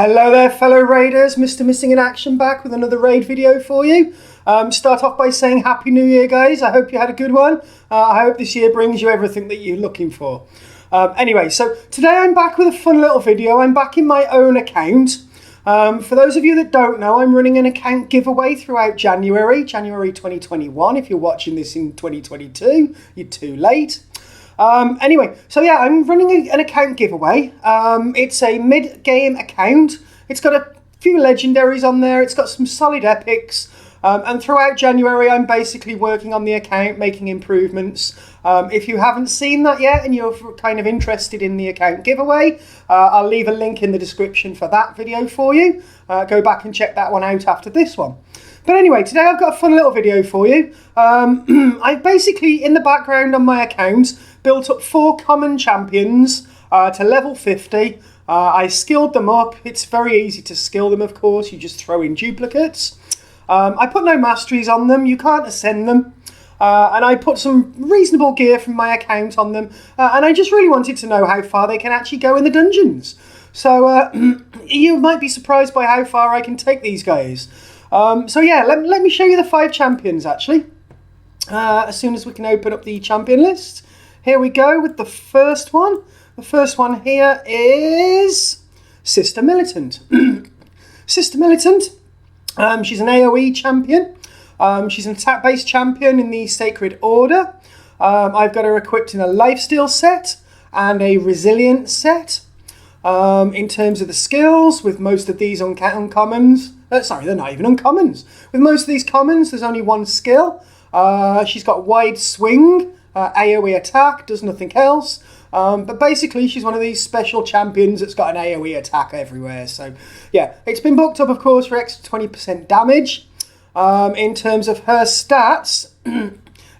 Hello there fellow raiders, Mr. Missing in Action back with another raid video for you. Start off by saying Happy New Year guys, I hope you had a good one. I hope this year brings you everything that you're looking for. Anyway, so today I'm back with a fun little video. I'm back in my own account. For those of you that don't know, I'm running an account giveaway throughout January 2021. If you're watching this in 2022, you're too late. Anyway, so yeah, I'm running an account giveaway. It's a mid-game account. It's got a few legendaries on there. It's got some solid epics. And throughout January, I'm basically working on the account, making improvements. If you haven't seen that yet and you're kind of interested in the account giveaway, I'll leave a link in the description for that video for you. Go back and check that one out after this one. But anyway, today I've got a fun little video for you. I've basically, in the background on my account, built up 4 common champions to level 50. I skilled them up. It's very easy to skill them, of course. You just throw in duplicates. I put no masteries on them. You can't ascend them. And I put some reasonable gear from my account on them. And I just really wanted to know how far they can actually go in the dungeons. So you might be surprised by how far I can take these guys. So yeah, let me show you the 5 champions actually. As soon as we can open up the champion list. Here we go with the first one. The first one here is Sister Militant. Sister Militant, she's an AoE champion. She's an attack-based champion in the Sacred Order. I've got her equipped in a lifesteal set and a resilience set. In terms of the skills, with most of these uncommons, sorry, they're not even uncommons. With most of these commons, there's only one skill. She's got wide swing, AoE attack, does nothing else. But basically, she's one of these special champions that's got an AoE attack everywhere. So, yeah, it's been booked up, of course, for extra 20% damage. In terms of her stats,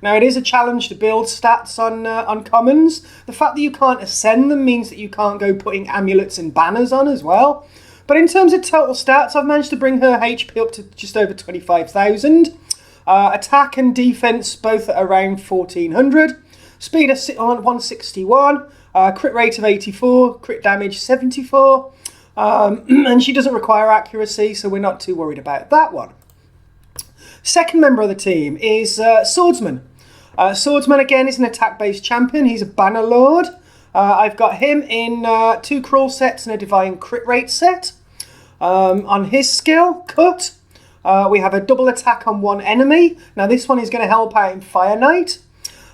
now it is a challenge to build stats on commons. The fact that you can't ascend them means that you can't go putting amulets and banners on as well. But in terms of total stats, I've managed to bring her HP up to just over 25,000. Attack and defense both at around 1400. Speed of 161. Crit rate of 84. Crit damage 74. And she doesn't require accuracy, so we're not too worried about that one. Second member of the team is Swordsman. Swordsman, again, is an attack-based champion. He's a banner lord. I've got him in 2 crawl sets and a divine crit rate set. On his skill, Cut, we have a double attack on 1 enemy. Now, this one is going to help out in Fire Knight.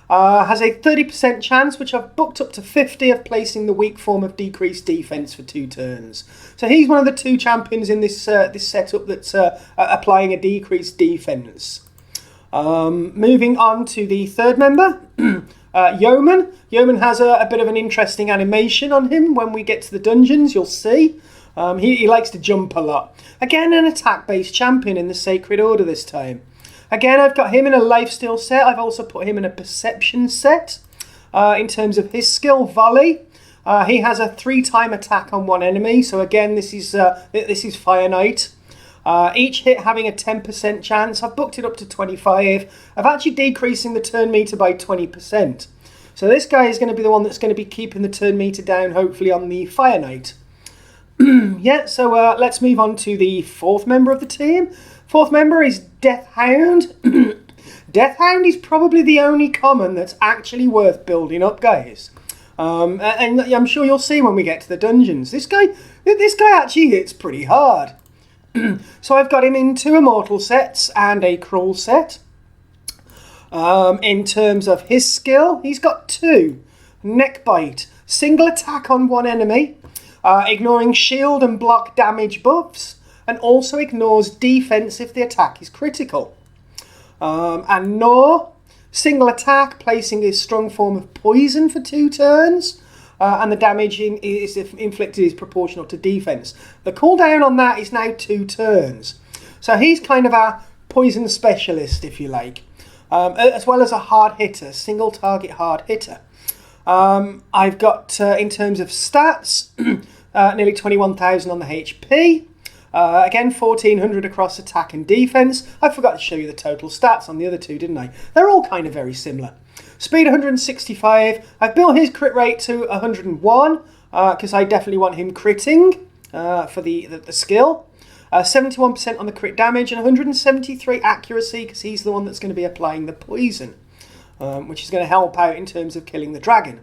Has a 30% chance, which I've booked up to 50, of placing the weak form of decreased defense for 2 turns. So he's one of the 2 champions in this this setup that's applying a decreased defense. Moving on to the third member, Yeoman. Yeoman has a bit of an interesting animation on him when we get to the dungeons, you'll see. He likes to jump a lot. Again, an attack-based champion in the Sacred Order this time. Again, I've got him in a lifesteal set. I've also put him in a perception set. In terms of his skill, Volley, he has a 3-time attack on 1 enemy. So again, this is Fire Knight. Each hit having a 10% chance. I've booked it up to 25. I've actually decreasing the turn meter by 20%. So this guy is going to be the one that's going to be keeping the turn meter down, hopefully, on the Fire Knight. Yeah, so let's move on to the 4th member of the team. 4th member is Deathhound. Deathhound is probably the only common that's actually worth building up, guys. And I'm sure you'll see when we get to the dungeons. This guy actually hits pretty hard. So I've got him in 2 immortal sets and a crawl set. In terms of his skill, he's got 2. Neckbite, single attack on 1 enemy. Ignoring shield and block damage buffs, and also ignores defense if the attack is critical. And Gnaw, single attack, placing his strong form of poison for 2 turns, and the damage inflicted is proportional to defense. The cooldown on that is now 2 turns. So he's kind of our poison specialist, if you like, as well as a hard hitter, single target hard hitter. I've got, in terms of stats, nearly 21,000 on the HP. Again, 1,400 across attack and defense. I forgot to show you the total stats on the other 2, didn't I? They're all kind of very similar. Speed 165. I've built his crit rate to 101 because I definitely want him critting. for the skill. 71% on the crit damage and 173 accuracy because he's the one that's going to be applying the poison, which is going to help out in terms of killing the dragon.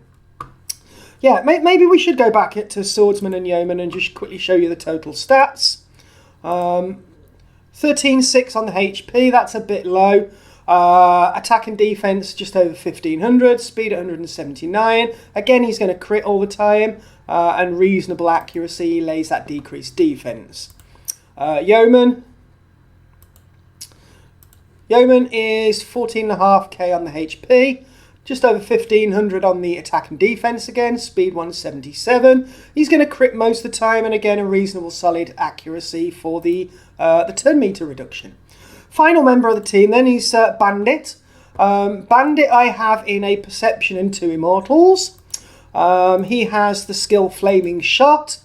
Yeah, maybe we should go back to Swordsman and Yeoman and just quickly show you the total stats. 13.6 on the HP, that's a bit low. Attack and defense just over 1500, speed at 179. Again, he's going to crit all the time, and reasonable accuracy lays that decreased defense. Yeoman is 14.5k on the HP, just over 1500 on the attack and defense again, speed 177. He's going to crit most of the time, and again a reasonable solid accuracy for the turn meter reduction. Final member of the team then is Bandit. Bandit I have in a Perception and 2 Immortals. He has the skill Flaming Shot,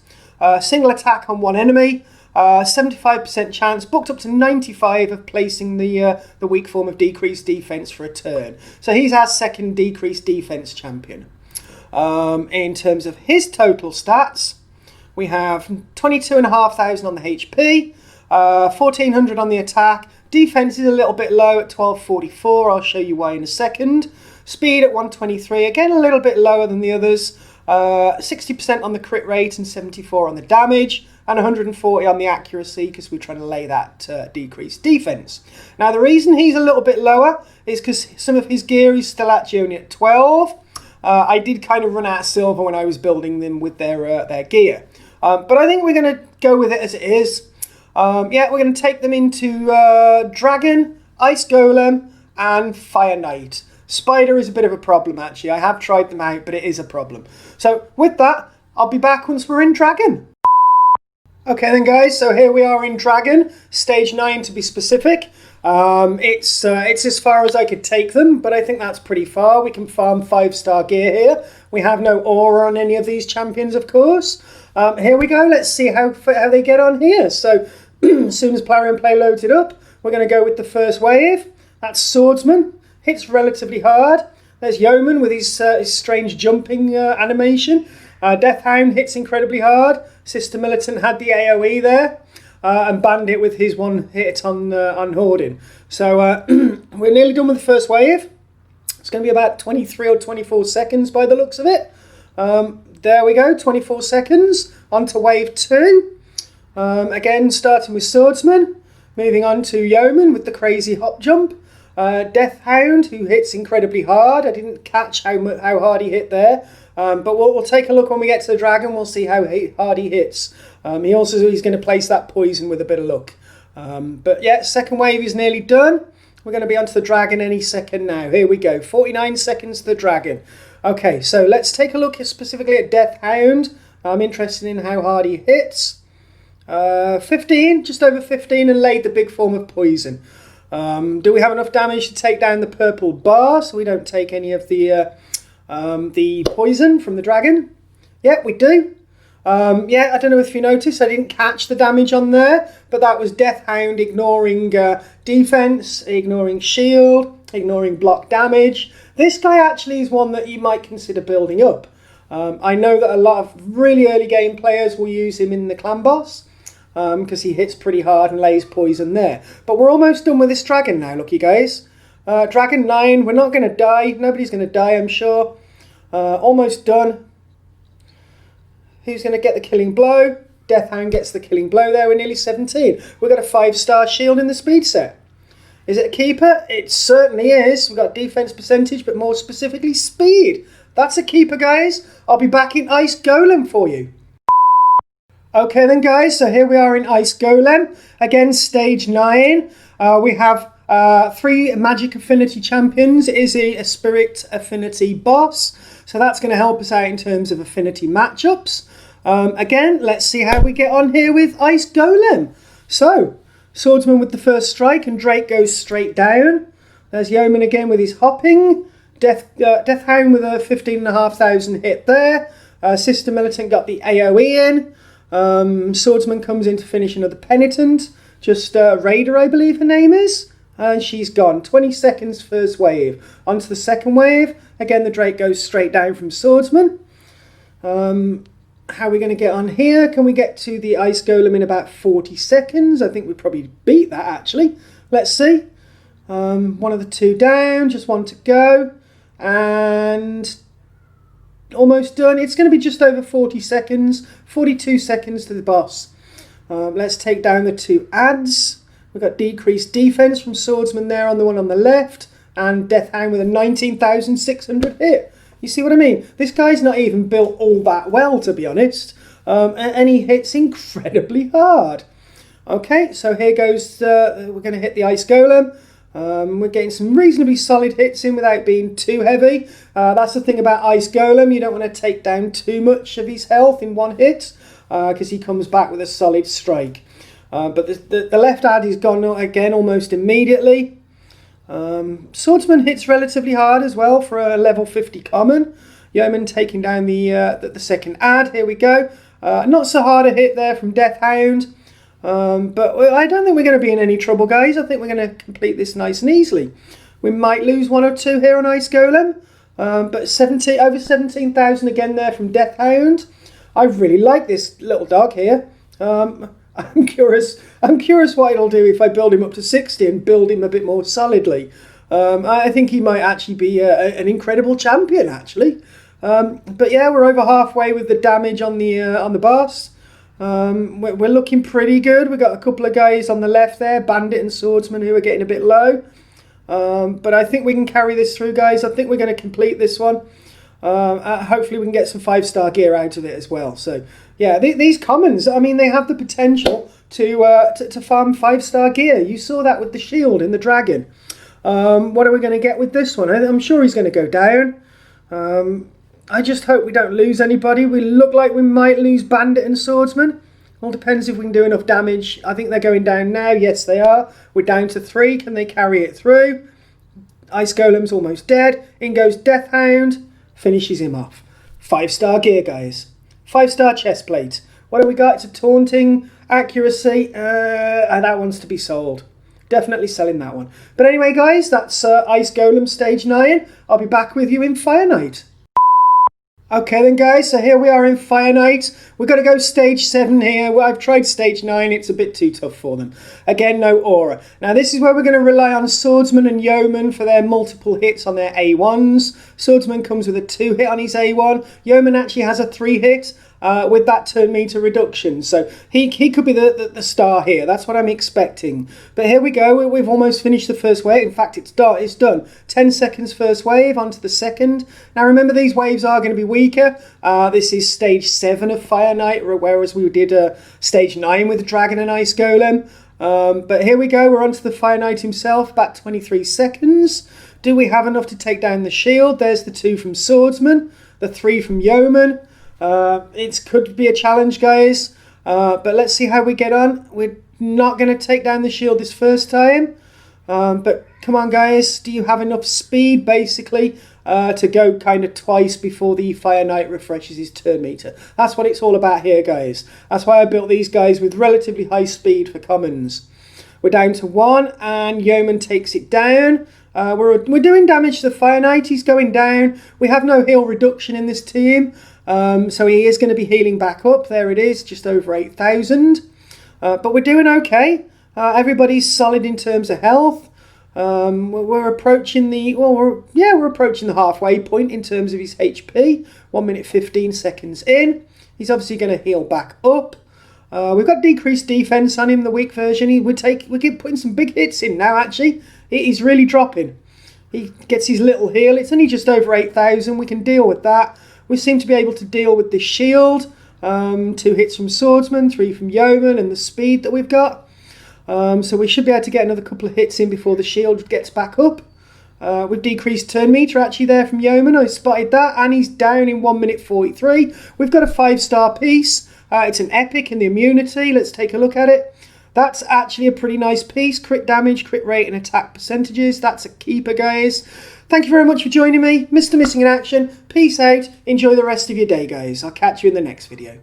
single attack on one enemy, 75% chance, booked up to 95 of placing the weak form of decreased defense for a turn. So he's our second decreased defense champion. In terms of his total stats, we have 22,500 on the HP, 1400 on the attack. Defense is a little bit low at 1244. I'll show you why in a second. Speed at 123, again a little bit lower than the others. 60% on the crit rate and 74 on the damage, and 140 on the accuracy because we're trying to lay that decreased defense. Now the reason he's a little bit lower is because some of his gear is still actually only at 12. I did kind of run out of silver when I was building them with their gear. But I think we're going to go with it as it is. Yeah, we're going to take them into Dragon, Ice Golem, and Fire Knight. Spider is a bit of a problem, actually. I have tried them out, but it is a problem. So with that, I'll be back once we're in Dragon. Okay then, guys, so here we are in Dragon, stage 9 to be specific. It's as far as I could take them, but I think that's pretty far. We can farm 5-star gear here. We have no aura on any of these champions, of course. Here we go. Let's see how they get on here. So as soon as Player and Play loads it up, we're going to go with the first wave. That's Swordsman. Hits relatively hard. There's Yeoman with his strange jumping animation. Deathhound hits incredibly hard. Sister Militant had the AoE there. And Bandit with his one hit on Hoarding. So we're nearly done with the first wave. It's going to be about 23 or 24 seconds by the looks of it. There we go, 24 seconds. On to wave 2. Again, starting with Swordsman. Moving on to Yeoman with the crazy hop jump. Deathhound, who hits incredibly hard. I didn't catch how hard he hit there. But we'll take a look when we get to the Dragon. We'll see how hard he hits. He's going to place that poison with a bit of luck. But yeah, second wave is nearly done. We're going to be onto the Dragon any second now. Here we go. 49 seconds to the Dragon. Okay, so let's take a look specifically at Deathhound. I'm interested in how hard he hits. 15, just over 15, and laid the big form of poison. Do we have enough damage to take down the purple bar so we don't take any of the poison from the Dragon? Yeah, we do. Yeah, I don't know if you noticed, I didn't catch the damage on there, but that was Deathhound ignoring defense, ignoring shield, ignoring block damage. This guy actually is one that you might consider building up. I know that a lot of really early game players will use him in the clan boss, because he hits pretty hard and lays poison there. But we're almost done with this Dragon now, look you guys. Dragon 9, we're not going to die. Nobody's going to die, I'm sure. Almost done. Who's going to get the killing blow? Deathhound gets the killing blow there. We're nearly 17. We've got a 5-star shield in the speed set. Is it a keeper? It certainly is. We've got defense percentage, but more specifically speed. That's a keeper, guys. I'll be back in Ice Golem for you. Okay then, guys, so here we are in Ice Golem. Again, stage 9. We have 3 magic affinity champions. It is a spirit affinity boss, so that's going to help us out in terms of affinity matchups. Again, let's see how we get on here with Ice Golem. So, Swordsman with the first strike, and Drake goes straight down. There's Yeoman again with his hopping. Deathhound with a 15,500 hit there. Sister Militant got the AoE in. Swordsman comes in to finish another Penitent. Just Raider, I believe her name is. And she's gone. 20 seconds first wave. On to the second wave. Again, the Drake goes straight down from Swordsman. how are we going to get on here? Can we get to the Ice Golem in about 40 seconds? I think we probably beat that, actually. Let's see. One of the two down, just one to go. And almost done. It's going to be just over 40 seconds. 42 seconds to the boss. Let's take down the two adds. We've got decreased defense from Swordsman there on the one on the left. And Deathhound with a 19,600 hit. You see what I mean? This guy's not even built all that well, to be honest. And he hits incredibly hard. Okay, so here goes, we're going to hit the Ice Golem. We're getting some reasonably solid hits in without being too heavy. That's the thing about Ice Golem. You don't want to take down too much of his health in one hit. Because he comes back with a solid strike. But the left ad is gone again almost immediately. Swordsman hits relatively hard as well for a level 50 common. Yeoman taking down the second ad. Here we go. Not so hard a hit there from Deathhound. But I don't think we're going to be in any trouble, guys. I think we're going to complete this nice and easily. We might lose one or two here on Ice Golem. But over 17,000 again there from Deathhound. I really like this little dog here. I'm curious what it'll do if I build him up to 60 and build him a bit more solidly. I think he might actually be an incredible champion, actually. But yeah, we're over halfway with the damage on the boss. We're looking pretty good. We've got a couple of guys on the left there, Bandit and Swordsman, who are getting a bit low. But I think we can carry this through, guys. I think we're going to complete this one. Hopefully we can get some 5-star gear out of it as well. So yeah, these commons, I mean, they have the potential to farm 5-star gear. You saw that with the shield in the dragon. What are we going to get with this one? I'm sure he's going to go down. I just hope we don't lose anybody. We look like we might lose Bandit and Swordsman. All depends if we can do enough damage. I think they're going down now. Yes, they are. We're down to 3. Can they carry it through? Ice Golem's almost dead. In goes Deathhound. Finishes him off. 5-star gear, guys. 5-star chest plate. What do we got? It's a taunting, accuracy, and that one's to be sold. Definitely selling that one. But anyway, guys, that's Ice Golem stage 9. I'll be back with you in Fire Night. Okay then, guys, so here we are in Fire Night. We've got to go stage 7 here. Well, I've tried stage 9. It's a bit too tough for them. Again, no aura. Now, this is where we're going to rely on Swordsman and Yeoman for their multiple hits on their A1s. Swordsman comes with a 2 hit on his A1. Yeoman actually has a 3 hit. With that turn meter reduction. So he could be the star here. That's what I'm expecting. But here we go. We've almost finished the first wave. In fact, it's done. 10 seconds first wave, onto the second. Now remember, these waves are going to be weaker. This is stage 7 of Fire Night, whereas we did stage 9 with Dragon and Ice Golem. But here we go. We're onto the Fire Knight himself. About 23 seconds. Do we have enough to take down the shield? There's the 2 from Swordsman. The 3 from Yeoman. It could be a challenge, guys, but let's see how we get on. We're not going to take down the shield this first time, but come on, guys, do you have enough speed, basically, to go kind of twice before the Fire Knight refreshes his turn meter? That's what it's all about here, guys. That's why I built these guys with relatively high speed for commons. We're down to 1, and Yeoman takes it down. We're doing damage to the Fire Knight. He's going down. We have no heal reduction in this team. So he is going to be healing back up. There it is, just over 8,000. But we're doing okay. Everybody's solid in terms of health. We're approaching we're approaching the halfway point in terms of his HP. 1 minute 15 seconds in. He's obviously going to heal back up. We've got decreased defense on him, the weak version. We keep putting some big hits in now. Actually, he's really dropping. He gets his little heal. It's only just over 8,000. We can deal with that. We seem to be able to deal with the shield. 2 hits from Swordsman, 3 from Yeoman, and the speed that we've got. So we should be able to get another couple of hits in before the shield gets back up. We've decreased turn meter actually there from Yeoman. I spotted that, and he's down in 1 minute 43. We've got a 5-star piece. It's an epic in the immunity. Let's take a look at it. That's actually a pretty nice piece. Crit damage, crit rate, and attack percentages. That's a keeper, guys. Thank you very much for joining me. Mr. Missing in Action. Peace out. Enjoy the rest of your day, guys. I'll catch you in the next video.